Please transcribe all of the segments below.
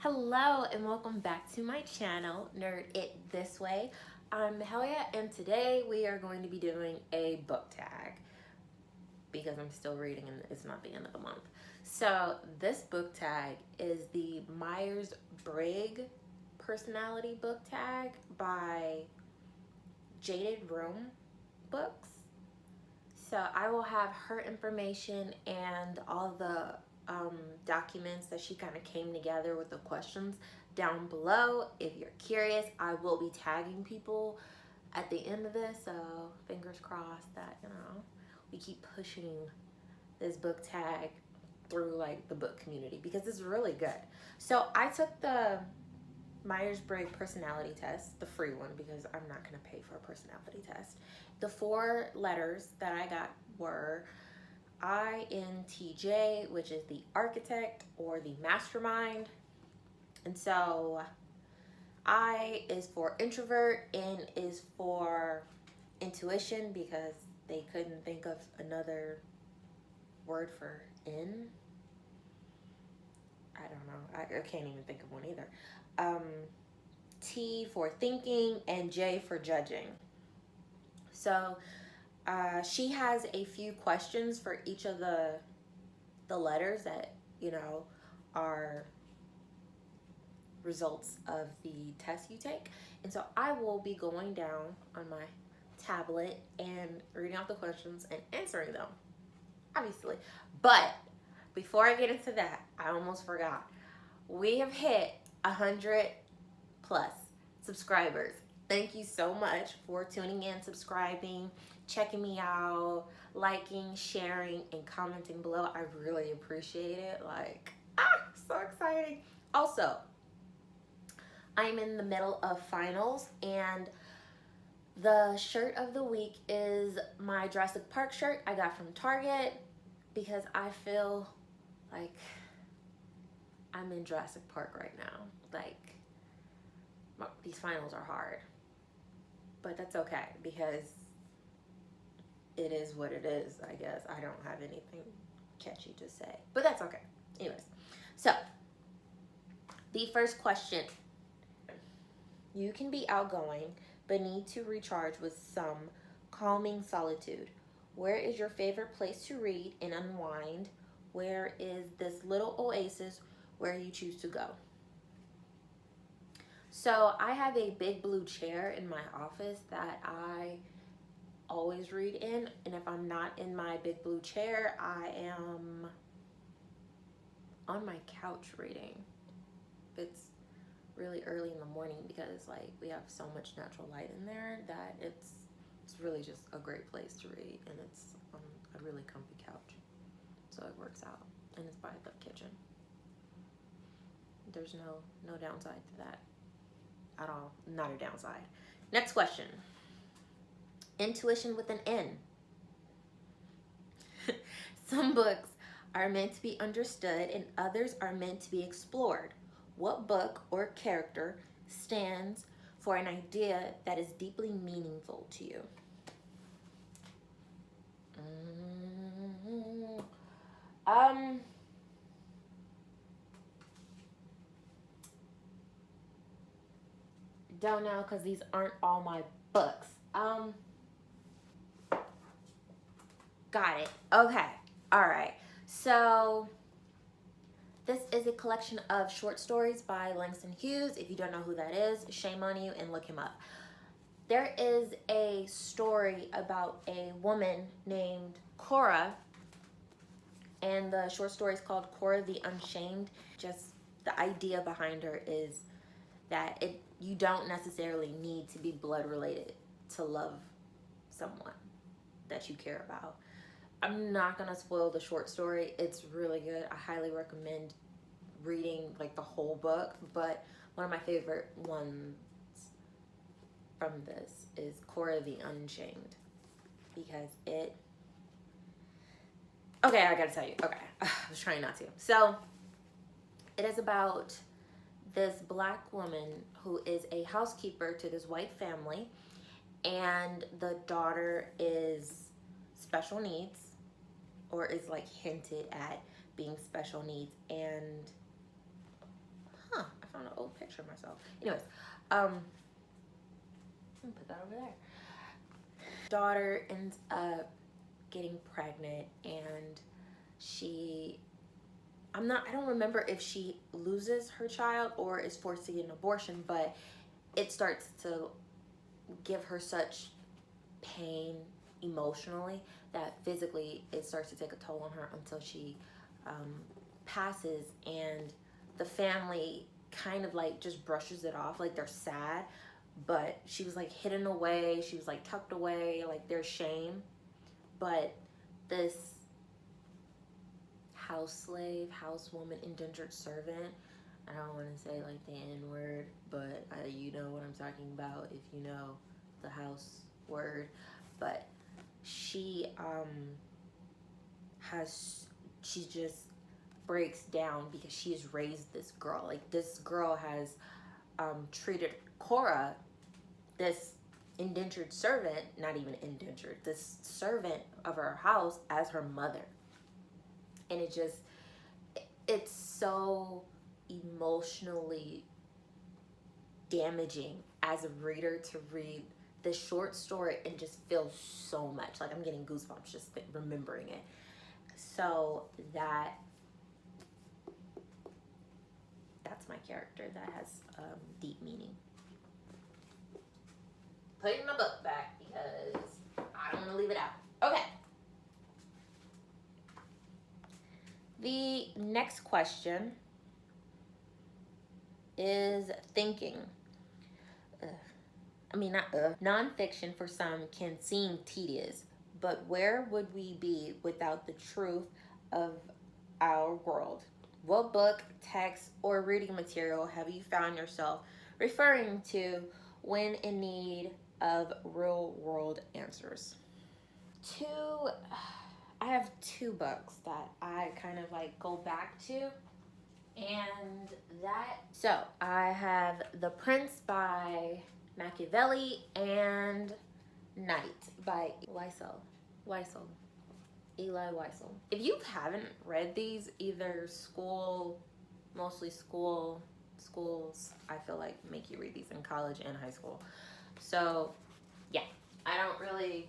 Hello and welcome back to my channel, Nerd It This Way. I'm Helia and today we are going to be doing a book tag because I'm still reading and it's not the end of the month. So this book tag is the Myers-Briggs personality book tag by JADED books. So I will have her information and all the documents that she kind of came together with the questions down below. If you're curious, I will be tagging people at the end of this, so fingers crossed that, you know, we keep pushing this book tag through like the book community because it's really good. So I took the Myers-Briggs personality test, the free one, because I'm not going to pay for a personality test. The 4 letters that I got were INTJ, which is the architect or the mastermind. And so I is for introvert, N is for intuition because they couldn't think of another word for N. I don't know. I can't even think of one either. T for thinking and J for judging. So she has a few questions for each of the letters that, you know, are results of the test you take. And so I will be going down on my tablet and reading out the questions and answering them, obviously. But before I get into that, I almost forgot. We have hit 100+ subscribers. Thank you so much for tuning in, subscribing, checking me out, liking, sharing, and commenting below. I really appreciate it. Like, so exciting. Also, I'm in the middle of finals, and the shirt of the week is my Jurassic Park shirt I got from Target because I feel like I'm in Jurassic Park right now. Like, these finals are hard. But that's okay because it is what it is, I guess. I don't have anything catchy to say, but that's okay. Anyways, so the first question. You can be outgoing, but need to recharge with some calming solitude. Where is your favorite place to read and unwind? Where is this little oasis where you choose to go? So I have a big blue chair in my office that I always read in, and if I'm not in my big blue chair, I am on my couch reading. It's really early in the morning because like we have so much natural light in there that it's really just a great place to read, and it's a really comfy couch, so it works out, and it's by the kitchen. There's no downside to that at all. Not a downside. Next question. Intuition with an N. Some books are meant to be understood and others are meant to be explored. What book or character stands for an idea that is deeply meaningful to you? Don't know because these aren't all my books. Got it. Okay. All right. So this is a collection of short stories by Langston Hughes. If you don't know who that is, shame on you and look him up. There is a story about a woman named Cora, and the short story is called Cora the Unshamed. Just the idea behind her is that you don't necessarily need to be blood related to love someone that you care about. I'm not gonna spoil the short story. It's really good. I highly recommend reading like the whole book, but one of my favorite ones from this is Cora the Unshamed because okay, I gotta tell you. Okay, I was trying not to. So it is about this black woman who is a housekeeper to this white family, and the daughter is special needs, or is like hinted at being special needs, and I picture of myself. Anyways, I'm gonna put that over there. Daughter ends up getting pregnant, and I don't remember if she loses her child or is forced to get an abortion, but it starts to give her such pain emotionally that physically it starts to take a toll on her until she passes, and the family kind of like just brushes it off, like they're sad, but she was like hidden away, she was like tucked away, like there's shame. But this housewoman, indentured servant, I don't want to say like the N-word, but you know what I'm talking about if you know the house word. But she just breaks down because she has raised this girl. Like, this girl has treated Cora, this indentured servant, not even indentured, this servant of her house, as her mother. And it's so emotionally damaging as a reader to read this short story and just feel so much. Like, I'm getting goosebumps just remembering it. So that's my character that has deep meaning. Putting my book back because I don't want to leave it out. Okay. The next question is thinking. Nonfiction for some can seem tedious, but where would we be without the truth of our world? What book, text, or reading material have you found yourself referring to when in need of real world answers? I have two books that I kind of like go back to, and so I have The Prince by Machiavelli and Night by Eli Wiesel. If you haven't read these, either mostly schools, I feel like make you read these in college and high school. So yeah, I don't really,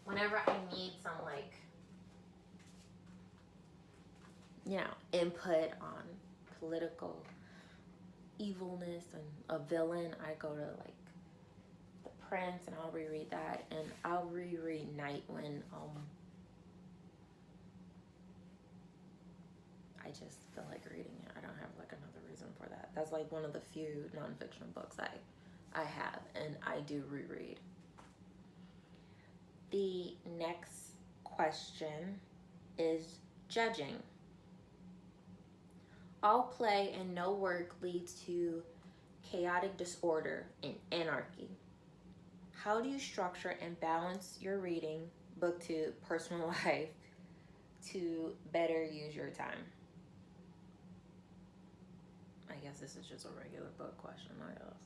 whenever I need some like, input on political evilness and a villain, I go to like The Prince, and I'll reread that, and I'll reread Night when I just feel like reading it. I don't have like another reason for that. That's like one of the few nonfiction books I have, and I do reread. The next question is judging. All play and no work leads to chaotic disorder and anarchy. How do you structure and balance your reading, book to personal life, to better use your time? I guess this is just a regular book question, I guess.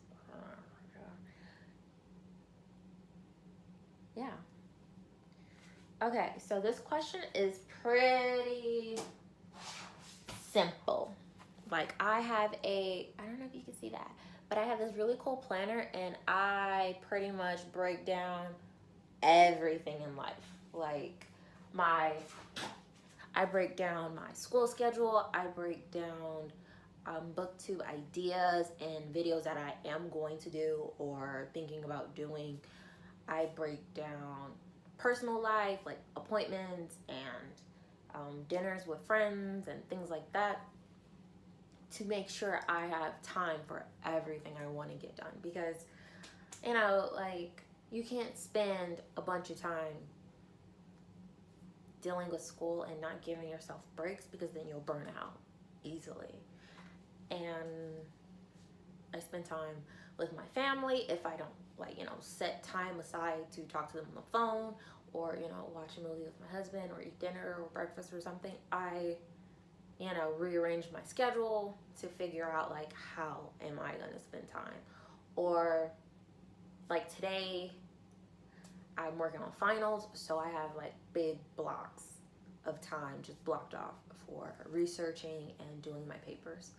Yeah. Okay, so this question is pretty simple. Like, I don't know if you can see that, but I have this really cool planner, and I pretty much break down everything in life. Like, I break down my school schedule, I break down booktube ideas and videos that I am going to do or thinking about doing. I break down personal life, like appointments and dinners with friends and things like that, to make sure I have time for everything I want to get done. Because, like, you can't spend a bunch of time dealing with school and not giving yourself breaks, because then you'll burn out easily. And I spend time with my family. If I don't, set time aside to talk to them on the phone, or, watch a movie with my husband, or eat dinner or breakfast or something, I rearrange my schedule to figure out, like, how am I going to spend time. Or, like, today, I'm working on finals, so I have, like, big blocks of time just blocked off for researching and doing my papers.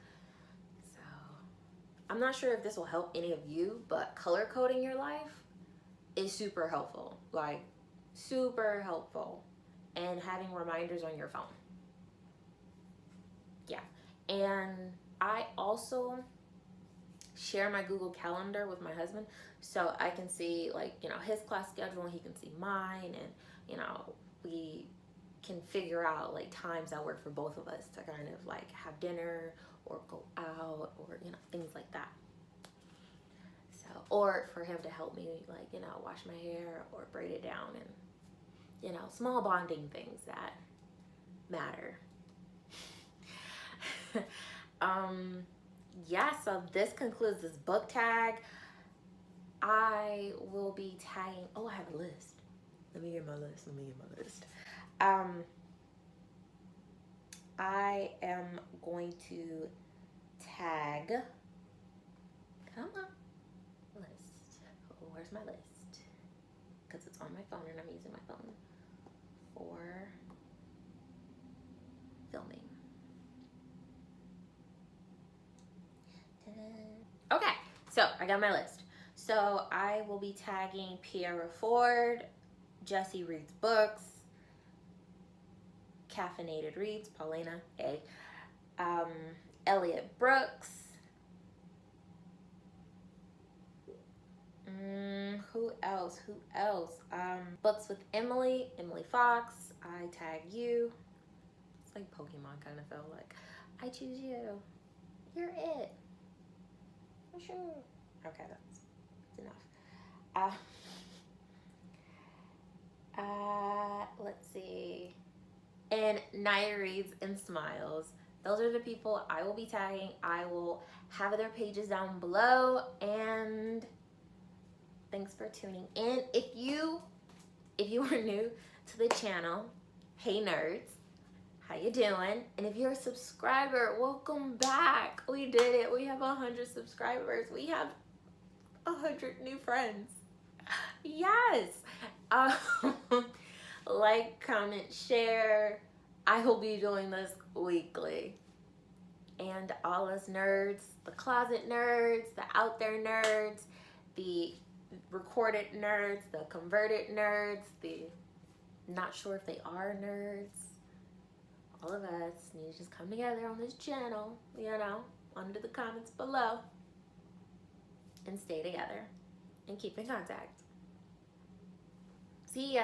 I'm not sure if this will help any of you, but color coding your life is super helpful. Like, super helpful. And having reminders on your phone. Yeah. And I also share my Google Calendar with my husband, so I can see, like, you know, his class schedule, and he can see mine, and, you know, we can figure out like times that work for both of us to kind of like have dinner or go out, or, you know, things like that. So, or for him to help me, like, you know, wash my hair or braid it down, and, you know, small bonding things that matter. Yeah, so this concludes this book tag. I will be tagging, oh, I have a list. Let me get my list. I am going to tag, come on, list. Oh, where's my list? Because it's on my phone and I'm using my phone for filming. Okay, so I got my list. So I will be tagging Pierre Ford, Jesse Reads Books, Caffeinated Reads, Paulina A, Elliot Brooks, who else? Books with Emily Fox, I tag you. It's like Pokemon kind of felt like. I choose you. You're it. For sure. Okay, that's enough. Let's see. And Naya Reads and Smiles. Those are the people I will be tagging. I will have their pages down below. And thanks for tuning in. If you are new to the channel, hey nerds, how you doing? And if you're a subscriber, welcome back. We did it. We have 100 subscribers. We have 100 new friends. Yes. Like, comment, share. I will be doing this weekly. And all us nerds, the closet nerds, the out there nerds, the recorded nerds, the converted nerds, the not sure if they are nerds, all of us need to just come together on this channel, you know, under the comments below, and stay together and keep in contact. See ya.